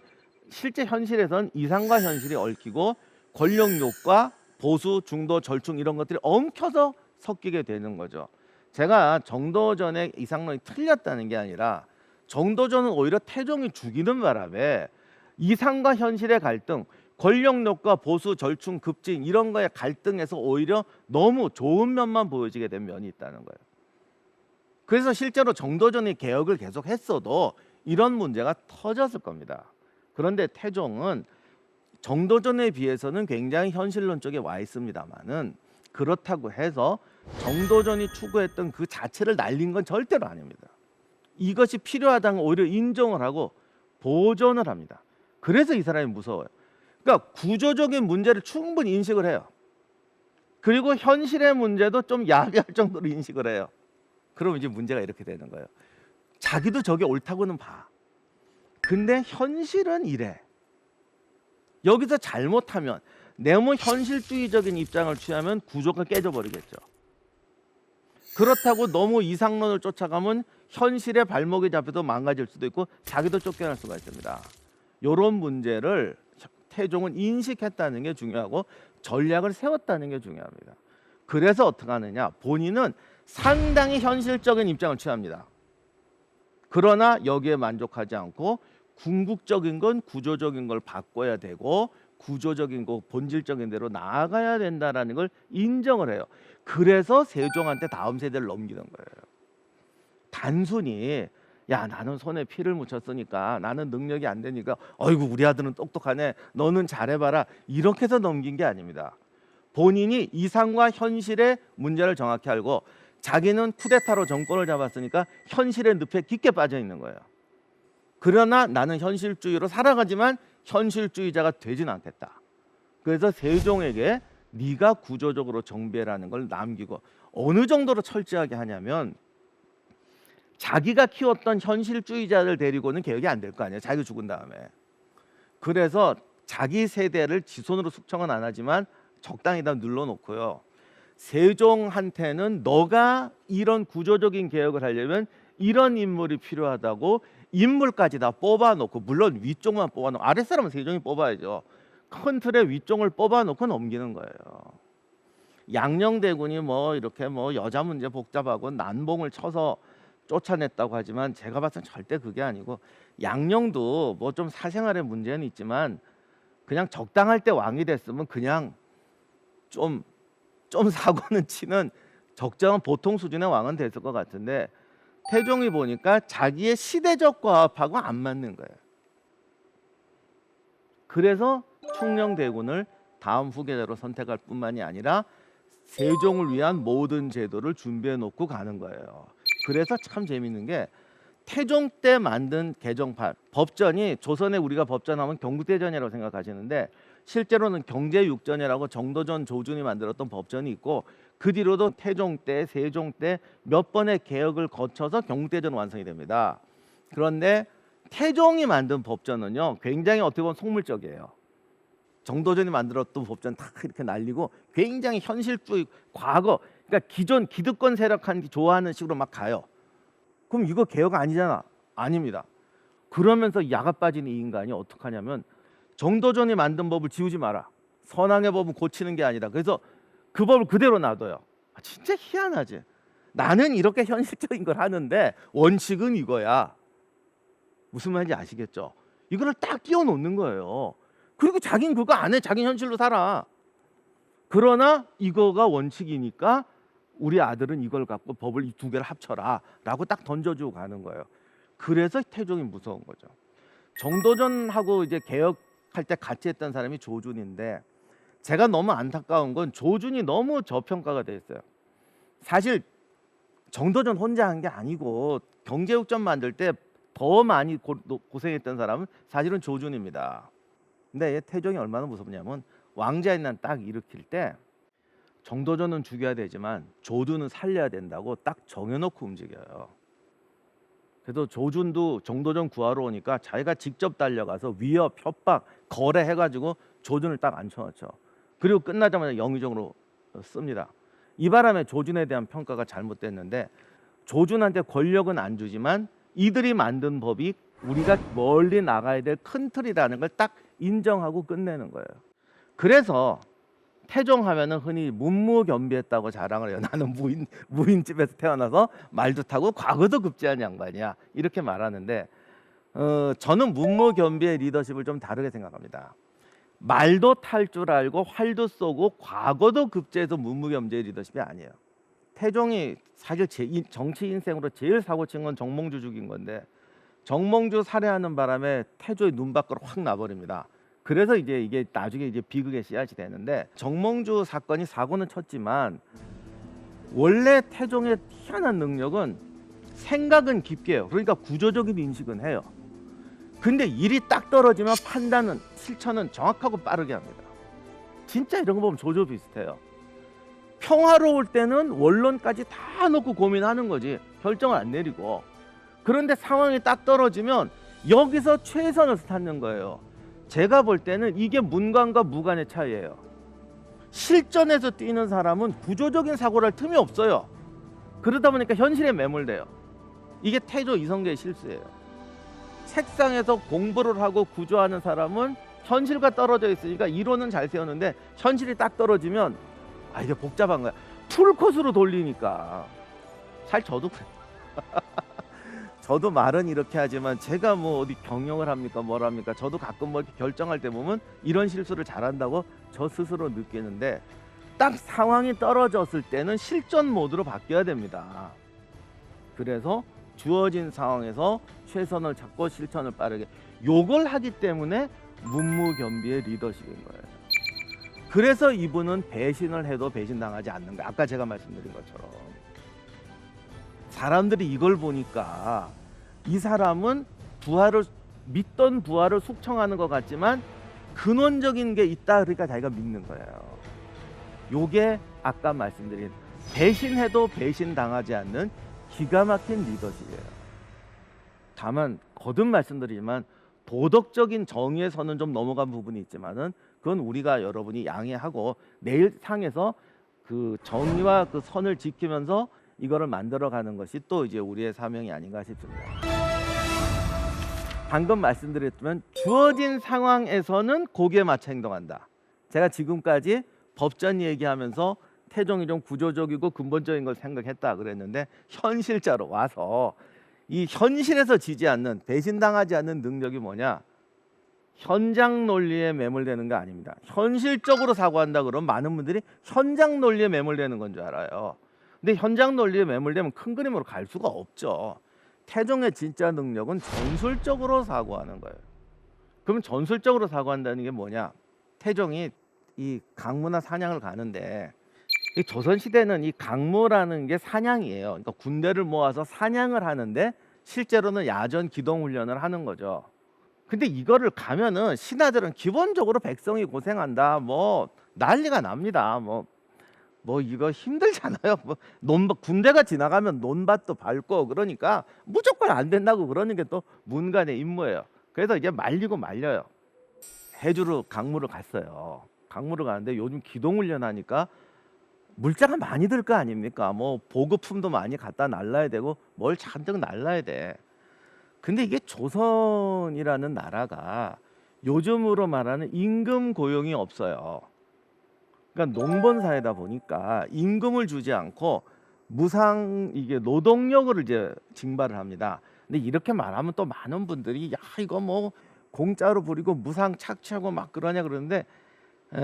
실제 현실에선 이상과 현실이 얽히고 권력욕과 보수, 중도, 절충 이런 것들이 엉켜서 섞이게 되는 거죠. 제가 정도전의 이상론이 틀렸다는 게 아니라 정도전은 오히려 태종이 죽이는 바람에 이상과 현실의 갈등, 권력욕과 보수, 절충, 급진 이런 거의 갈등에서 오히려 너무 좋은 면만 보여지게 된 면이 있다는 거예요. 그래서 실제로 정도전이 개혁을 계속 했어도 이런 문제가 터졌을 겁니다. 그런데 태종은 정도전에 비해서는 굉장히 현실론 쪽에 와 있습니다만은 그렇다고 해서 정도전이 추구했던 그 자체를 날린 건 절대로 아닙니다. 이것이 필요하다는 오히려 인정을 하고 보존을 합니다. 그래서 이 사람이 무서워요. 그러니까 구조적인 문제를 충분히 인식을 해요. 그리고 현실의 문제도 좀 야비할 정도로 인식을 해요. 그럼 이제 문제가 이렇게 되는 거예요. 자기도 저게 옳다고는 봐. 근데 현실은 이래. 여기서 잘못하면 너무 현실주의적인 입장을 취하면 구조가 깨져버리겠죠. 그렇다고 너무 이상론을 쫓아가면 현실의 발목이 잡혀도 망가질 수도 있고 자기도 쫓겨날 수가 있습니다. 이런 문제를 태종은 인식했다는 게 중요하고 전략을 세웠다는 게 중요합니다. 그래서 어떻게 하느냐? 본인은 상당히 현실적인 입장을 취합니다. 그러나 여기에 만족하지 않고 궁극적인 건 구조적인 걸 바꿔야 되고 구조적인 거 본질적인 대로 나아가야 된다라는 걸 인정을 해요. 그래서 세종한테 다음 세대를 넘기는 거예요. 단순히 야 나는 손에 피를 묻혔으니까 나는 능력이 안 되니까 어이구 우리 아들은 똑똑하네 너는 잘해봐라 이렇게 해서 넘긴 게 아닙니다. 본인이 이상과 현실의 문제를 정확히 알고 자기는 쿠데타로 정권을 잡았으니까 현실의 늪에 깊게 빠져 있는 거예요. 그러나 나는 현실주의로 살아가지만 현실주의자가 되진 않겠다. 그래서 세종에게 네가 구조적으로 정비해라는 걸 남기고 어느 정도로 철저하게 하냐면 자기가 키웠던 현실주의자들 데리고는 개혁이 안 될 거 아니에요. 자기가 죽은 다음에. 그래서 자기 세대를 지손으로 숙청은 안 하지만 적당히 다 눌러놓고요. 세종한테는 너가 이런 구조적인 개혁을 하려면 이런 인물이 필요하다고 인물까지 다 뽑아놓고, 물론 위쪽만 뽑아놓고 아랫사람은 세종이 뽑아야죠. 큰 틀의 위쪽을 뽑아놓고 넘기는 거예요. 양녕대군이 뭐 이렇게 뭐 여자 문제 복잡하고 난봉을 쳐서 쫓아냈다고 하지만 제가 봤을 땐 절대 그게 아니고, 양녕도 뭐 좀 사생활의 문제는 있지만 그냥 적당할 때 왕이 됐으면 그냥 좀 사고는 치는 적정한 보통 수준의 왕은 됐을 것 같은데, 태종이 보니까 자기의 시대적 과업하고 안 맞는 거예요. 그래서 충녕대군을 다음 후계자로 선택할 뿐만이 아니라 세종을 위한 모든 제도를 준비해 놓고 가는 거예요. 그래서 참 재밌는 게, 태종 때 만든 개정판, 법전이, 조선에 우리가 법전하면 경국대전이라고 생각하시는데 실제로는 경제육전이라고 정도전 조준이 만들었던 법전이 있고, 그 뒤로도 태종 때, 세종 때 몇 번의 개혁을 거쳐서 경국대전 완성이 됩니다. 그런데 태종이 만든 법전은요, 굉장히 어떻게 보면 속물적이에요. 정도전이 만들었던 법전 다 이렇게 날리고 굉장히 현실주의, 과거, 그러니까 기존 기득권 세력한테 좋아하는 식으로 막 가요. 그럼 이거 개혁 아니잖아. 아닙니다. 그러면서 야가 빠진 이 인간이 어떻게 하냐면, 정도전이 만든 법을 지우지 마라. 선왕의 법은 고치는 게 아니라. 그래서 그 법을 그대로 놔둬요. 진짜 희한하지. 나는 이렇게 현실적인 걸 하는데 원칙은 이거야. 무슨 말인지 아시겠죠? 이거를 딱 끼워 놓는 거예요. 그리고 자기는 그거 안 해. 자기는 현실로 살아. 그러나 이거가 원칙이니까 우리 아들은 이걸 갖고 법을 이 두 개를 합쳐라 라고 딱 던져주고 가는 거예요. 그래서 태종이 무서운 거죠. 정도전하고 이제 개혁할 때 같이 했던 사람이 조준인데, 제가 너무 안타까운 건 조준이 너무 저평가가 돼 있어요. 사실 정도전 혼자 한 게 아니고 경제육전 만들 때 더 많이 고생했던 사람은 사실은 조준입니다. 근데 태종이 얼마나 무섭냐면, 왕자의 난 딱 일으킬 때 정도전은 죽여야 되지만 조준은 살려야 된다고 딱 정해놓고 움직여요. 그래서 조준도 정도전 구하러 오니까 자기가 직접 달려가서 위협, 협박, 거래해가지고 조준을 딱 앉혀놓죠. 그리고 끝나자마자 영의정으로 씁니다. 이 바람에 조준에 대한 평가가 잘못됐는데, 조준한테 권력은 안 주지만 이들이 만든 법이 우리가 멀리 나가야 될 큰 틀이라는 걸 딱 인정하고 끝내는 거예요. 그래서 태종 하면은 흔히 문무겸비했다고 자랑을 해요. 나는 무인집에서 태어나서 말도 타고 과거도 급제한 양반이야, 이렇게 말하는데, 저는 문무겸비의 리더십을 좀 다르게 생각합니다. 말도 탈 줄 알고 활도 쏘고 과거도 급제해서 문무겸비의 리더십이 아니에요. 태종이 사실 정치 인생으로 제일 사고 친 건 정몽주 죽인 건데, 정몽주 살해하는 바람에 태조의 눈 밖으로 확 나버립니다. 그래서 이제 이게 나중에 이제 비극의 씨앗이 되는데, 정몽주 사건이 사고는 쳤지만 원래 태종의 희한한 능력은 생각은 깊게 해요. 그러니까 구조적인 인식은 해요. 근데 일이 딱 떨어지면 판단은, 실천은 정확하고 빠르게 합니다. 진짜 이런 거 보면 조조 비슷해요. 평화로울 때는 원론까지 다 놓고 고민하는 거지 결정을 안 내리고, 그런데 상황이 딱 떨어지면 여기서 최선을 찾는 거예요. 제가 볼 때는 이게 문관과 무관의 차이예요. 실전에서 뛰는 사람은 구조적인 사고를 할 틈이 없어요. 그러다 보니까 현실에 매몰돼요. 이게 태조 이성계의 실수예요. 책상에서 공부를 하고 구조하는 사람은 현실과 떨어져 있으니까 이론은 잘 세우는데 현실이 딱 떨어지면 이게 복잡한 거야. 풀코스로 돌리니까. 사실 저도 그래요. 저도 말은 이렇게 하지만 제가 뭐 어디 경영을 합니까 뭘 합니까, 저도 가끔 뭐 이렇게 결정할 때 보면 이런 실수를 잘한다고 저 스스로 느끼는데, 딱 상황이 떨어졌을 때는 실전 모드로 바뀌어야 됩니다. 그래서 주어진 상황에서 최선을 찾고 실천을 빠르게, 요걸 하기 때문에 문무겸비의 리더십인 거예요. 그래서 이분은 배신을 해도 배신당하지 않는 거예요. 아까 제가 말씀드린 것처럼. 사람들이 이걸 보니까 이 사람은 믿던 부하를 숙청하는 것 같지만 근원적인 게 있다, 그러니까 자기가 믿는 거예요. 요게 아까 말씀드린 배신해도 배신당하지 않는 기가 막힌 리더십이에요. 다만 거듭 말씀드리지만 도덕적인 정의의 선은 좀 넘어간 부분이 있지만은 그건 우리가 여러분이 양해하고 내일 상에서 그 정의와 그 선을 지키면서 이거를 만들어가는 것이 또 이제 우리의 사명이 아닌가 싶습니다. 방금 말씀드렸지만 주어진 상황에서는 거기에 맞춰 행동한다. 제가 지금까지 법전 얘기하면서 태종이 좀 구조적이고 근본적인 걸 생각했다 그랬는데 현실자로 와서 이 현실에서 지지 않는 배신당하지 않는 능력이 뭐냐? 현장 논리에 매몰되는 거 아닙니다. 현실적으로 사고한다 그러면 많은 분들이 현장 논리에 매몰되는 건 줄 알아요. 근데 현장 논리에 매몰되면 큰 그림으로 갈 수가 없죠. 태종의 진짜 능력은 전술적으로 사고하는 거예요. 그럼 전술적으로 사고한다는 게 뭐냐? 태종이 이 강무나 사냥을 가는데 이 조선 시대는 이 강무라는 게 사냥이에요. 그러니까 군대를 모아서 사냥을 하는데 실제로는 야전 기동 훈련을 하는 거죠. 근데 이거를 가면은 신하들은 기본적으로 백성이 고생한다, 뭐 난리가 납니다. 뭐 이거 힘들잖아요. 군대가 지나가면 논밭도 밟고 그러니까 무조건 안 된다고 그러는 게 또 문간의 임무예요. 그래서 이제 말리고 말려요. 해주로 강무를 갔어요. 강무를 가는데 요즘 기동훈련 하니까 물자가 많이 들 거 아닙니까? 뭐 보급품도 많이 갖다 날라야 되고 뭘 잔뜩 날라야 돼. 근데 이게 조선이라는 나라가 요즘으로 말하는 임금 고용이 없어요. 그러니까 농번 사회다 보니까 임금을 주지 않고 무상 이게 노동력을 이제 징발을 합니다. 근데 이렇게 말하면 또 많은 분들이 야 이거 뭐 공짜로 부리고 무상 착취하고 막 그러냐 그러는데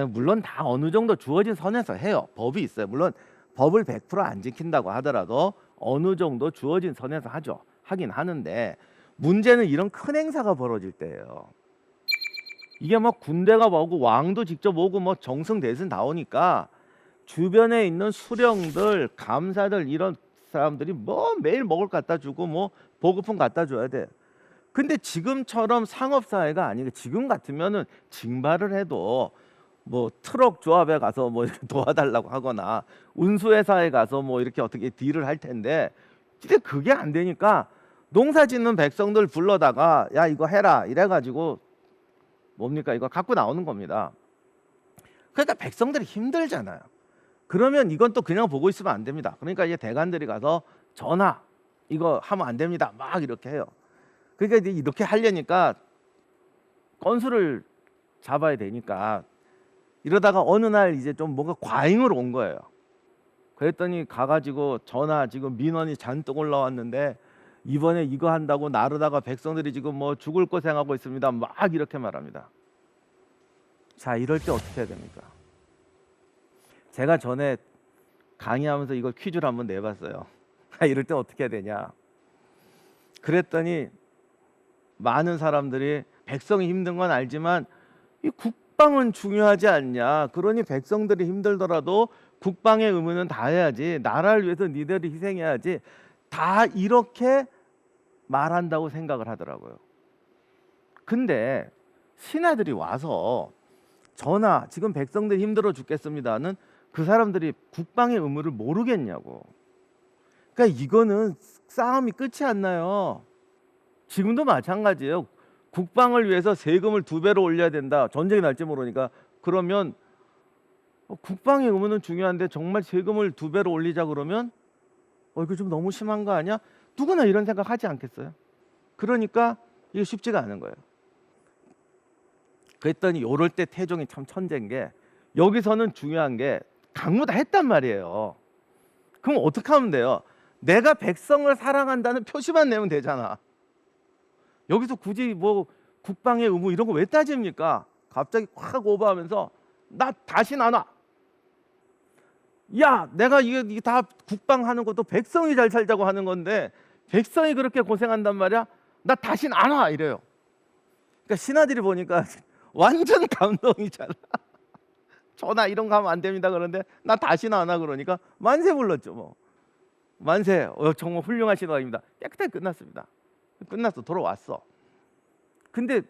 물론 다 어느 정도 주어진 선에서 해요. 법이 있어요. 물론 법을 100%안 지킨다고 하더라도 어느 정도 주어진 선에서 하긴 하는데 문제는 이런 큰 행사가 벌어질 때예요. 이게 뭐 군대가 오고 왕도 직접 오고 뭐 정승 대신 나오니까 주변에 있는 수령들, 감사들 이런 사람들이 뭐 매일 먹을 거 갖다 주고 뭐 보급품 갖다 줘야 돼. 근데 지금처럼 상업 사회가 아니고 지금 같으면은 징발을 해도 뭐 트럭 조합에 가서 뭐 이렇게 도와달라고 하거나 운수회사에 가서 뭐 이렇게 어떻게 딜을 할 텐데 근데 그게 안 되니까 농사 짓는 백성들 불러다가 야 이거 해라 이래가지고 뭡니까 이거 갖고 나오는 겁니다. 그러니까 백성들이 힘들잖아요. 그러면 이건 또 그냥 보고 있으면 안 됩니다. 그러니까 이제 대관들이 가서 전하 이거 하면 안 됩니다 막 이렇게 해요. 그러니까 이제 이렇게 하려니까 건수를 잡아야 되니까 이러다가 어느 날 이제 좀 뭔가 과잉으로 온 거예요. 그랬더니 가가지고 전하 지금 민원이 잔뜩 올라왔는데 이번에 이거 한다고 나르다가 백성들이 지금 뭐 죽을 고생하고 있습니다 막 이렇게 말합니다. 자 이럴 때 어떻게 해야 됩니까? 제가 전에 강의하면서 이걸 퀴즈를 한번 내봤어요. 이럴 때 어떻게 해야 되냐 그랬더니 많은 사람들이 백성이 힘든 건 알지만 이 국방은 중요하지 않냐, 그러니 백성들이 힘들더라도 국방의 의무는 다 해야지, 나라를 위해서 니들이 희생해야지, 다 이렇게 말한다고 생각을 하더라고요. 근데 신하들이 와서 전하 지금 백성들이 힘들어 죽겠습니다는 그 사람들이 국방의 의무를 모르겠냐고. 그러니까 이거는 싸움이 끝이 안 나요. 지금도 마찬가지예요. 국방을 위해서 세금을 2배로 올려야 된다. 전쟁이 날지 모르니까. 그러면 국방의 의무는 중요한데 정말 세금을 2배로 올리자 그러면 이거 좀 너무 심한 거 아니야? 누구나 이런 생각 하지 않겠어요? 그러니까 이게 쉽지가 않은 거예요. 그랬더니 요럴 때 태종이 참 천재인 게 여기서는 중요한 게 강무 다 했단 말이에요. 그럼 어떻게 하면 돼요? 내가 백성을 사랑한다는 표시만 내면 되잖아. 여기서 굳이 뭐 국방의 의무 이런 거 왜 따집니까? 갑자기 확 오버하면서 나 다신 안 와. 야 내가 이게 다 국방하는 것도 백성이 잘 살자고 하는 건데 백성이 그렇게 고생한단 말이야. 나 다신 안 와 이래요. 그러니까 신하들이 보니까 완전 감동이잖아. 전하 이런 거 하면 안 됩니다 그런데 나 다신 안 와 그러니까 만세 불렀죠. 뭐 만세 정말 훌륭한 신하입니다. 깨끗하게 끝났습니다. 끝났어. 돌아왔어. 근데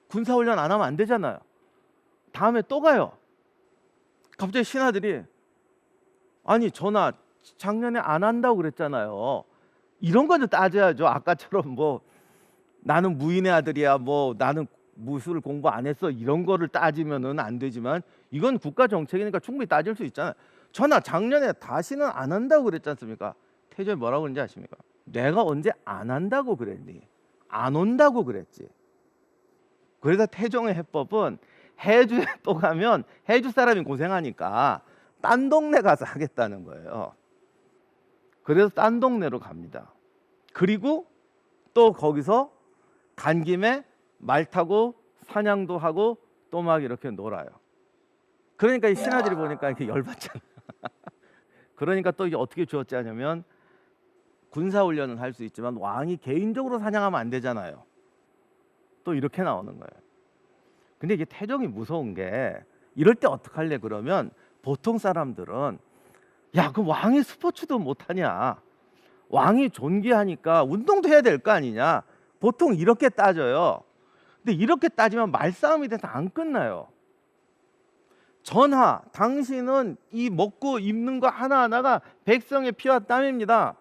군사훈련 안 하면 안 되잖아요. 다음에 또 가요. 갑자기 신하들이 아니 전하 작년에 안 한다고 그랬잖아요. 이런 거는 따져야죠. 아까처럼 뭐 나는 무인의 아들이야 뭐 나는 무술 공부 안 했어 이런 거를 따지면은 안 되지만 이건 국가 정책이니까 충분히 따질 수 있잖아요. 전하 작년에 다시는 안 한다고 그랬지 않습니까? 태조에 뭐라고 그랬는지 아십니까? 내가 언제 안 한다고 그랬니? 안 온다고 그랬지. 그래서 태종의 해법은 해주에 또 가면 해주 사람이 고생하니까 딴 동네 가서 하겠다는 거예요. 그래서 딴 동네로 갑니다. 그리고 또 거기서 간 김에 말 타고 사냥도 하고 또 막 이렇게 놀아요. 그러니까 이 신하들이 보니까 이렇게 열받잖아요. 그러니까 또 이게 어떻게 주었지 하냐면 군사훈련은 할 수 있지만 왕이 개인적으로 사냥하면 안 되잖아요. 또 이렇게 나오는 거예요. 근데 이게 태종이 무서운 게 이럴 때 어떡할래 그러면 보통 사람들은 야, 그 왕이 스포츠도 못하냐, 왕이 존귀하니까 운동도 해야 될 거 아니냐, 보통 이렇게 따져요. 근데 이렇게 따지면 말싸움이 돼서 안 끝나요. 전하, 당신은 이 먹고 입는 거 하나하나가 백성의 피와 땀입니다.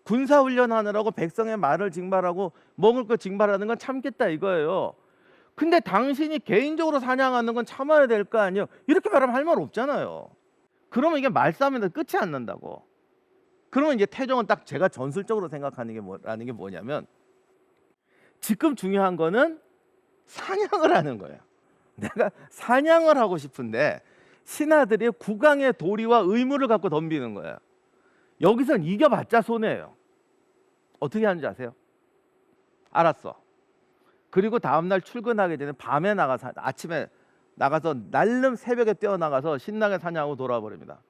군사훈련하느라고 백성의 말을 징발하고 먹을 거 징발하는 건 참겠다 이거예요. 근데 당신이 개인적으로 사냥하는 건 참아야 될 거 아니에요. 이렇게 말하면 할 말 없잖아요. 그러면 이게 말싸움에서 끝이 안 난다고. 그러면 이제 태종은 딱 제가 전술적으로 생각하는 게 뭐라는 게 뭐냐면 지금 중요한 거는 사냥을 하는 거예요. 내가 사냥을 하고 싶은데 신하들이 국왕의 도리와 의무를 갖고 덤비는 거예요. 여기선 이겨봤자 손해예요. 어떻게 하는지 아세요? 알았어. 그리고 다음날 출근하게 되는 밤에 나가서 아침에 나가서 날름 새벽에 뛰어나가서 신나게 사냥하고 돌아버립니다.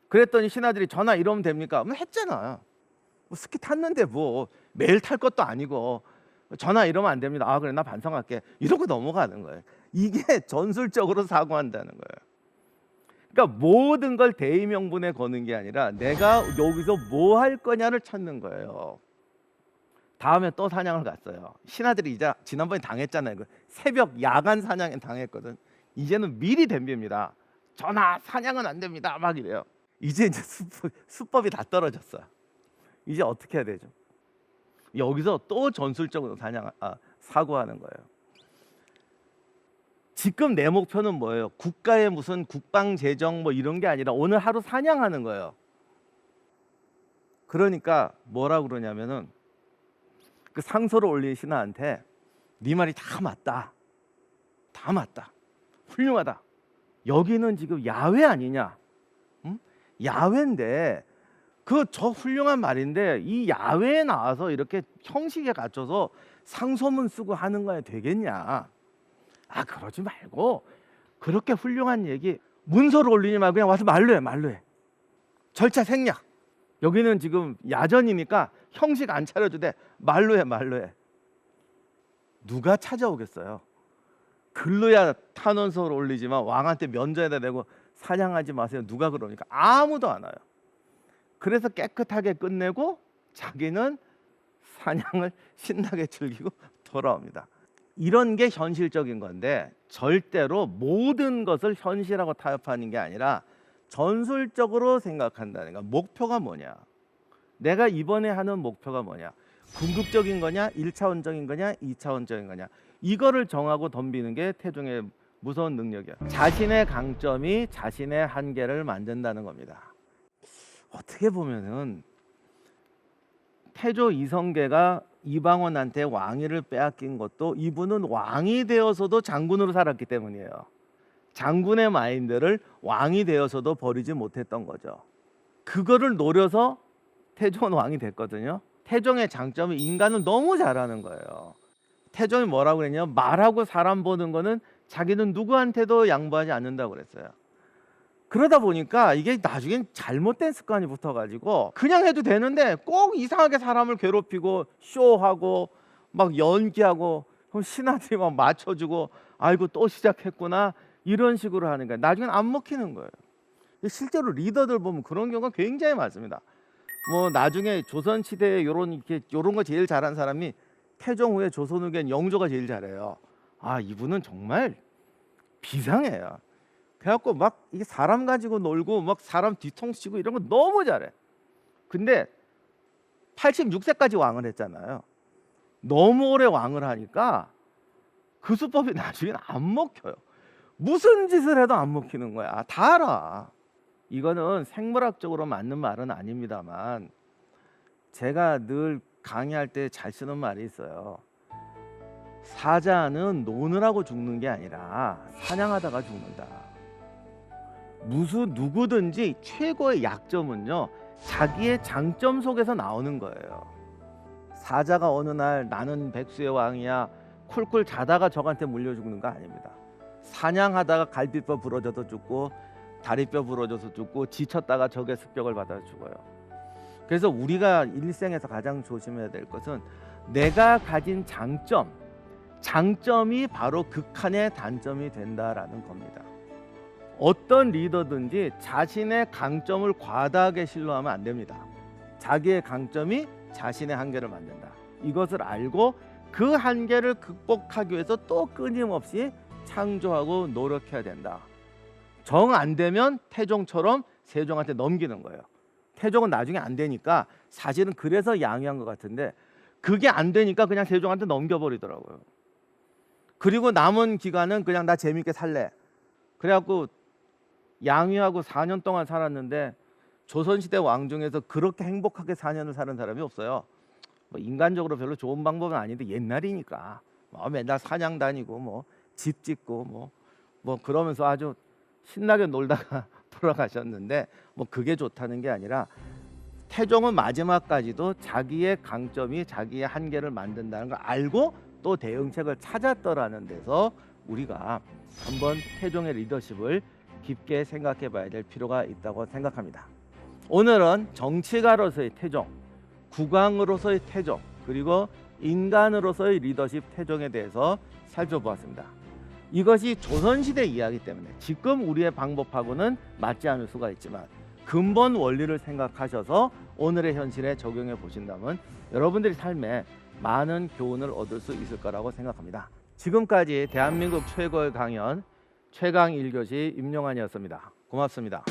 그랬더니 신하들이 전하 이러면 됩니까? 뭐 했잖아. 뭐 스키 탔는데 뭐 매일 탈 것도 아니고 전하 이러면 안 됩니다. 아 그래 나 반성할게. 이러고 넘어가는 거예요. 이게 전술적으로 사고한다는 거예요. 그러니까 모든 걸 대의명분에 거는 게 아니라 내가 여기서 뭐 할 거냐를 찾는 거예요. 다음에 또 사냥을 갔어요. 신하들이 이제 지난번에 당했잖아요. 그 새벽 야간 사냥에 당했거든. 이제는 미리 덤빕니다. 전하 사냥은 안 됩니다. 막 이래요. 이제 수법이 다 떨어졌어요. 이제 어떻게 해야 되죠? 여기서 또 전술적으로 사고하는 거예요. 지금 내 목표는 뭐예요? 국가의 무슨 국방 재정 뭐 이런 게 아니라 오늘 하루 사냥하는 거예요. 그러니까 뭐라 그러냐면은 그 상소를 올린 신하한테 네 말이 다 맞다. 다 맞다. 훌륭하다. 여기는 지금 야외 아니냐? 응? 야외인데 그 저 훌륭한 말인데 이 야외에 나와서 이렇게 형식에 갖춰서 상소문 쓰고 하는 거야 되겠냐? 아 그러지 말고 그렇게 훌륭한 얘기 문서를 올리지 말고 그냥 와서 말로 해. 말로 해. 절차 생략. 여기는 지금 야전이니까 형식 안 차려주되 말로 해. 말로 해. 누가 찾아오겠어요? 글로야 탄원서를 올리지만 왕한테 면전에다 대고 사냥하지 마세요. 누가 그러니까 아무도 안 와요. 그래서 깨끗하게 끝내고 자기는 사냥을 신나게 즐기고 돌아옵니다. 이런 게 현실적인 건데 절대로 모든 것을 현실하고 타협하는 게 아니라 전술적으로 생각한다는 거. 목표가 뭐냐? 내가 이번에 하는 목표가 뭐냐? 궁극적인 거냐? 1차원적인 거냐? 2차원적인 거냐? 이거를 정하고 덤비는 게 태종의 무서운 능력이야. 자신의 강점이 자신의 한계를 만든다는 겁니다. 어떻게 보면은 태조 이성계가 이방원한테 왕위를 빼앗긴 것도 이분은 왕이 되어서도 장군으로 살았기 때문이에요. 장군의 마인드를 왕이 되어서도 버리지 못했던 거죠. 그거를 노려서 태종은 왕이 됐거든요. 태종의 장점은 인간을 너무 잘하는 거예요. 태종이 뭐라고 그랬냐면 말하고 사람 보는 거는 자기는 누구한테도 양보하지 않는다고 그랬어요. 그러다 보니까 이게 나중엔 잘못된 습관이 붙어가지고 그냥 해도 되는데 꼭 이상하게 사람을 괴롭히고 쇼하고 막 연기하고 신하들이 막 맞춰주고 아이고 또 시작했구나 이런 식으로 하는 거예요. 나중엔 안 먹히는 거예요. 실제로 리더들 보면 그런 경우가 굉장히 많습니다. 뭐 나중에 조선 시대에 요런 거 제일 잘한 사람이 태종 후에 조선 후기엔 영조가 제일 잘해요. 아 이분은 정말 비상해요. 그래갖고 막 이게 사람 가지고 놀고 막 사람 뒤통수치고 이런 거 너무 잘해. 근데 86세까지 왕을 했잖아요. 너무 오래 왕을 하니까 그 수법이 나중엔 안 먹혀요. 무슨 짓을 해도 안 먹히는 거야. 다 알아. 이거는 생물학적으로 맞는 말은 아닙니다만 제가 늘 강의할 때 잘 쓰는 말이 있어요. 사자는 노느라고 죽는 게 아니라 사냥하다가 죽는다. 누구든지 최고의 약점은요, 자기의 장점 속에서 나오는 거예요. 사자가 어느 날 나는 백수의 왕이야 쿨쿨 자다가 적한테 물려 죽는 거 아닙니다. 사냥하다가 갈비뼈 부러져서 죽고 다리뼈 부러져서 죽고 지쳤다가 적의 습격을 받아 죽어요. 그래서 우리가 일생에서 가장 조심해야 될 것은 내가 가진 장점이 바로 극한의 단점이 된다라는 겁니다. 어떤 리더든지 자신의 강점을 과다하게 신뢰하면 안 됩니다. 자기의 강점이 자신의 한계를 만든다. 이것을 알고 그 한계를 극복하기 위해서 또 끊임없이 창조하고 노력해야 된다. 정 안 되면 태종처럼 세종한테 넘기는 거예요. 태종은 나중에 안 되니까 사실은 그래서 양해한 것 같은데 그게 안 되니까 그냥 세종한테 넘겨버리더라고요. 그리고 남은 기간은 그냥 나 재밌게 살래. 그래갖고 양위하고 4년 동안 살았는데 조선시대 왕 중에서 그렇게 행복하게 4년을 사는 사람이 없어요. 뭐 인간적으로 별로 좋은 방법은 아닌데 옛날이니까 맨날 사냥 다니고 뭐 집 짓고 뭐 그러면서 아주 신나게 놀다가 돌아가셨는데 뭐 그게 좋다는 게 아니라 태종은 마지막까지도 자기의 강점이 자기의 한계를 만든다는 걸 알고 또 대응책을 찾았더라는 데서 우리가 한번 태종의 리더십을 깊게 생각해 봐야 될 필요가 있다고 생각합니다. 오늘은 정치가로서의 태종, 국왕으로서의 태종, 그리고 인간으로서의 리더십 태종에 대해서 살펴보았습니다. 이것이 조선시대 이야기 때문에 지금 우리의 방법하고는 맞지 않을 수가 있지만 근본 원리를 생각하셔서 오늘의 현실에 적용해 보신다면 여러분들의 삶에 많은 교훈을 얻을 수 있을 거라고 생각합니다. 지금까지 대한민국 최고의 강연 최강 1교시 임용환이었습니다. 고맙습니다.